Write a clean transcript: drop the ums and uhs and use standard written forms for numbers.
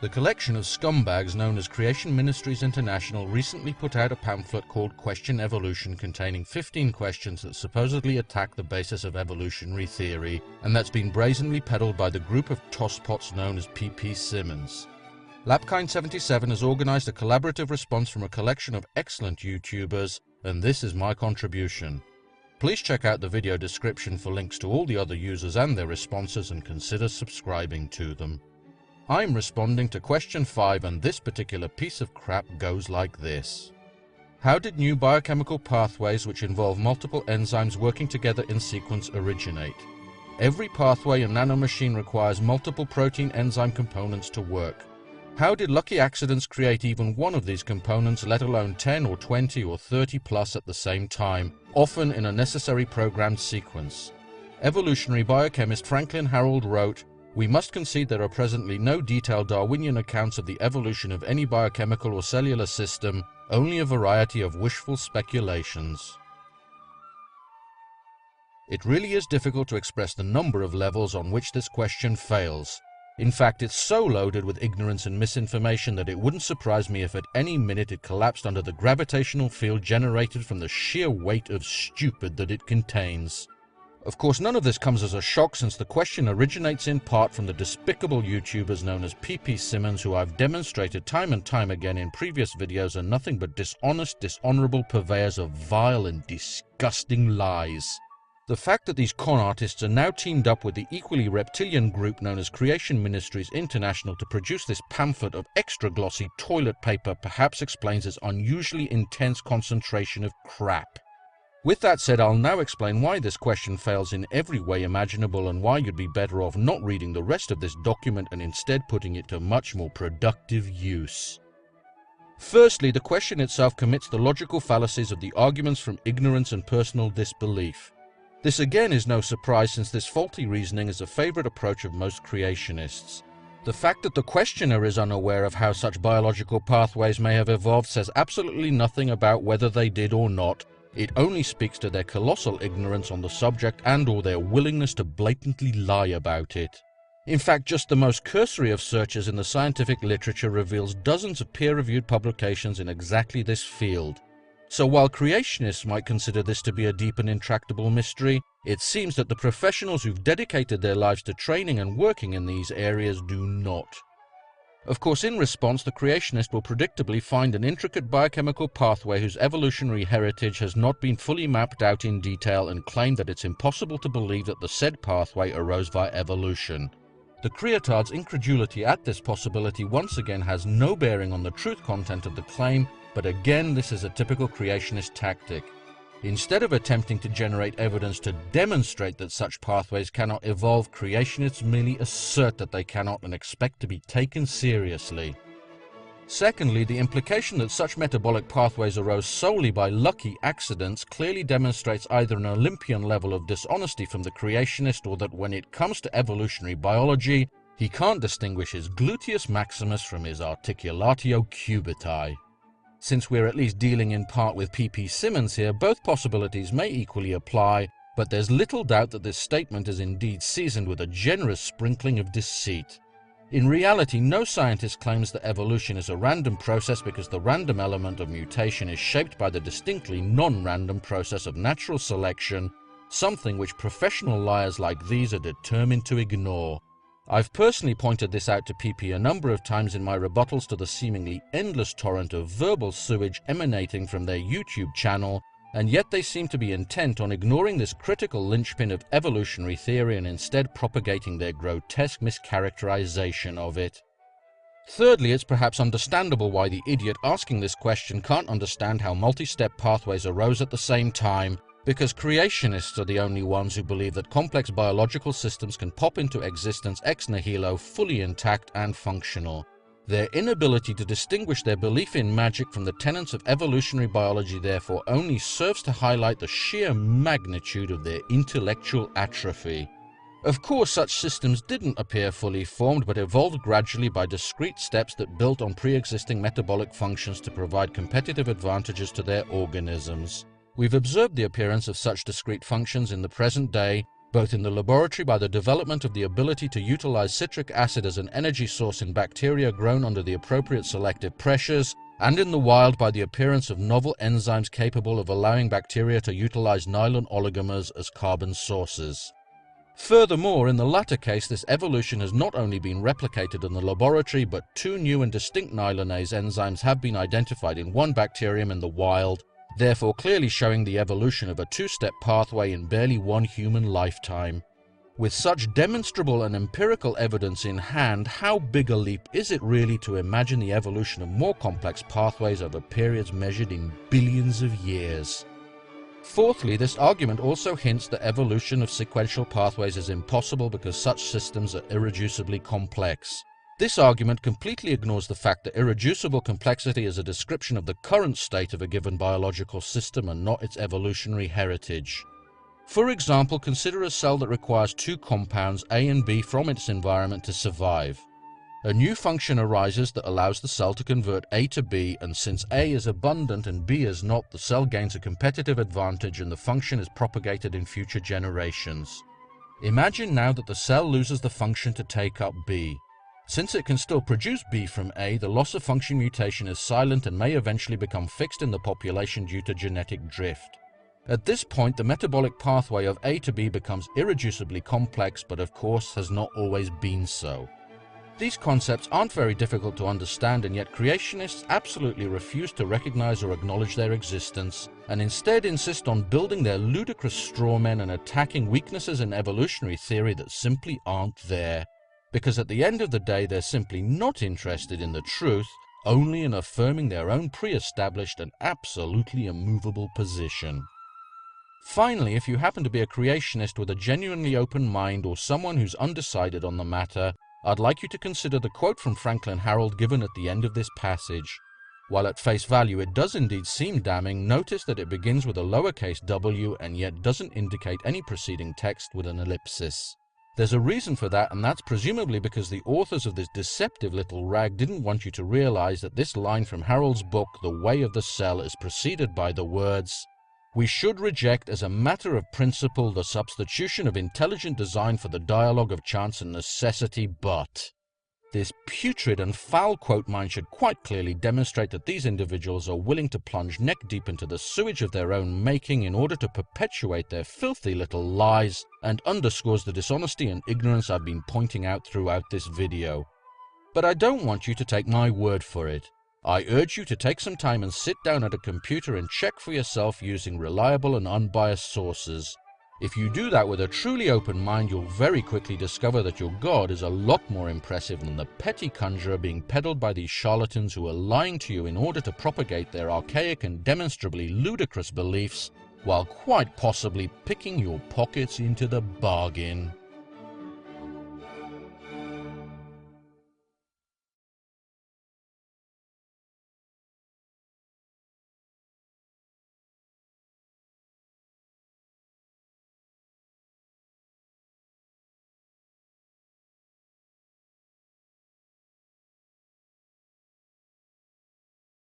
The collection of scumbags known as Creation Ministries International recently put out a pamphlet called Question Evolution, containing 15 questions that supposedly attack the basis of evolutionary theory, and that's been brazenly peddled by the group of tosspots known as PP Simmons. Lapkind77 has organized a collaborative response from a collection of excellent YouTubers, and this is my contribution. Please check out the video description for links to all the other users and their responses, and consider subscribing to them. I'm responding to question 5, and this particular piece of crap goes like this. How did new biochemical pathways which involve multiple enzymes working together in sequence originate? Every pathway and nanomachine requires multiple protein enzyme components to work. How did lucky accidents create even one of these components, let alone 10 or 20 or 30 plus at the same time, often in a necessary programmed sequence? Evolutionary biochemist Franklin Harold wrote, "We must concede there are presently no detailed Darwinian accounts of the evolution of any biochemical or cellular system, only a variety of wishful speculations." It really is difficult to express the number of levels on which this question fails. In fact, it's so loaded with ignorance and misinformation that it wouldn't surprise me if at any minute it collapsed under the gravitational field generated from the sheer weight of stupid that it contains. Of course, none of this comes as a shock, since the question originates in part from the despicable YouTubers known as PP Simmons, who I've demonstrated time and time again in previous videos are nothing but dishonest, dishonorable purveyors of vile and disgusting lies. The fact that these con artists are now teamed up with the equally reptilian group known as Creation Ministries International to produce this pamphlet of extra glossy toilet paper perhaps explains its unusually intense concentration of crap. With that said, I'll now explain why this question fails in every way imaginable, and why you'd be better off not reading the rest of this document and instead putting it to much more productive use. Firstly, the question itself commits the logical fallacies of the arguments from ignorance and personal disbelief. This again is no surprise, since this faulty reasoning is a favorite approach of most creationists. The fact that the questioner is unaware of how such biological pathways may have evolved says absolutely nothing about whether they did or not. It only speaks to their colossal ignorance on the subject and/or their willingness to blatantly lie about it. In fact, just the most cursory of searches in the scientific literature reveals dozens of peer-reviewed publications in exactly this field. So while creationists might consider this to be a deep and intractable mystery, it seems that the professionals who've dedicated their lives to training and working in these areas do not. Of course, in response, the creationist will predictably find an intricate biochemical pathway whose evolutionary heritage has not been fully mapped out in detail, and claim that it's impossible to believe that the said pathway arose via evolution. The creatard's incredulity at this possibility once again has no bearing on the truth content of the claim, but again this is a typical creationist tactic. Instead of attempting to generate evidence to demonstrate that such pathways cannot evolve, creationists merely assert that they cannot and expect to be taken seriously. Secondly, the implication that such metabolic pathways arose solely by lucky accidents clearly demonstrates either an Olympian level of dishonesty from the creationist, or that when it comes to evolutionary biology, he can't distinguish his gluteus maximus from his articulatio cubitae. Since we're at least dealing in part with PP Simmons here, both possibilities may equally apply, but there's little doubt that this statement is indeed seasoned with a generous sprinkling of deceit. In reality, no scientist claims that evolution is a random process, because the random element of mutation is shaped by the distinctly non-random process of natural selection, something which professional liars like these are determined to ignore. I've personally pointed this out to PP a number of times in my rebuttals to the seemingly endless torrent of verbal sewage emanating from their YouTube channel, and yet they seem to be intent on ignoring this critical linchpin of evolutionary theory and instead propagating their grotesque mischaracterization of it. Thirdly, it's perhaps understandable why the idiot asking this question can't understand how multi-step pathways arose at the same time, because creationists are the only ones who believe that complex biological systems can pop into existence ex nihilo, fully intact and functional. Their inability to distinguish their belief in magic from the tenets of evolutionary biology therefore only serves to highlight the sheer magnitude of their intellectual atrophy. Of course, such systems didn't appear fully formed, but evolved gradually by discrete steps that built on pre-existing metabolic functions to provide competitive advantages to their organisms. We've observed the appearance of such discrete functions in the present day, both in the laboratory by the development of the ability to utilize citric acid as an energy source in bacteria grown under the appropriate selective pressures, and in the wild by the appearance of novel enzymes capable of allowing bacteria to utilize nylon oligomers as carbon sources. Furthermore, in the latter case, this evolution has not only been replicated in the laboratory, but two new and distinct nylonase enzymes have been identified in one bacterium in the wild, therefore clearly showing the evolution of a two-step pathway in barely one human lifetime. With such demonstrable and empirical evidence in hand, how big a leap is it really to imagine the evolution of more complex pathways over periods measured in billions of years? Fourthly, this argument also hints that evolution of sequential pathways is impossible because such systems are irreducibly complex. This argument completely ignores the fact that irreducible complexity is a description of the current state of a given biological system and not its evolutionary heritage. For example, consider a cell that requires two compounds A and B from its environment to survive. A new function arises that allows the cell to convert A to B, and since A is abundant and B is not, the cell gains a competitive advantage and the function is propagated in future generations. Imagine now that the cell loses the function to take up B. Since it can still produce B from A, the loss of function mutation is silent and may eventually become fixed in the population due to genetic drift. At this point, the metabolic pathway of A to B becomes irreducibly complex, but of course has not always been so. These concepts aren't very difficult to understand, and yet creationists absolutely refuse to recognize or acknowledge their existence, and instead insist on building their ludicrous straw men and attacking weaknesses in evolutionary theory that simply aren't there. Because at the end of the day, they're simply not interested in the truth, only in affirming their own pre-established and absolutely immovable position. Finally, if you happen to be a creationist with a genuinely open mind or someone who's undecided on the matter, I'd like you to consider the quote from Franklin Harold given at the end of this passage. While at face value it does indeed seem damning, notice that it begins with a lowercase w and yet doesn't indicate any preceding text with an ellipsis. There's a reason for that, and that's presumably because the authors of this deceptive little rag didn't want you to realize that this line from Harold's book, The Way of the Cell, is preceded by the words, "We should reject as a matter of principle the substitution of intelligent design for the dialogue of chance and necessity, but..." This putrid and foul quote mine should quite clearly demonstrate that these individuals are willing to plunge neck deep into the sewage of their own making in order to perpetuate their filthy little lies, and underscores the dishonesty and ignorance I've been pointing out throughout this video. But I don't want you to take my word for it. I urge you to take some time and sit down at a computer and check for yourself using reliable and unbiased sources. If you do that with a truly open mind, you'll very quickly discover that your God is a lot more impressive than the petty conjurer being peddled by these charlatans who are lying to you in order to propagate their archaic and demonstrably ludicrous beliefs, while quite possibly picking your pockets into the bargain.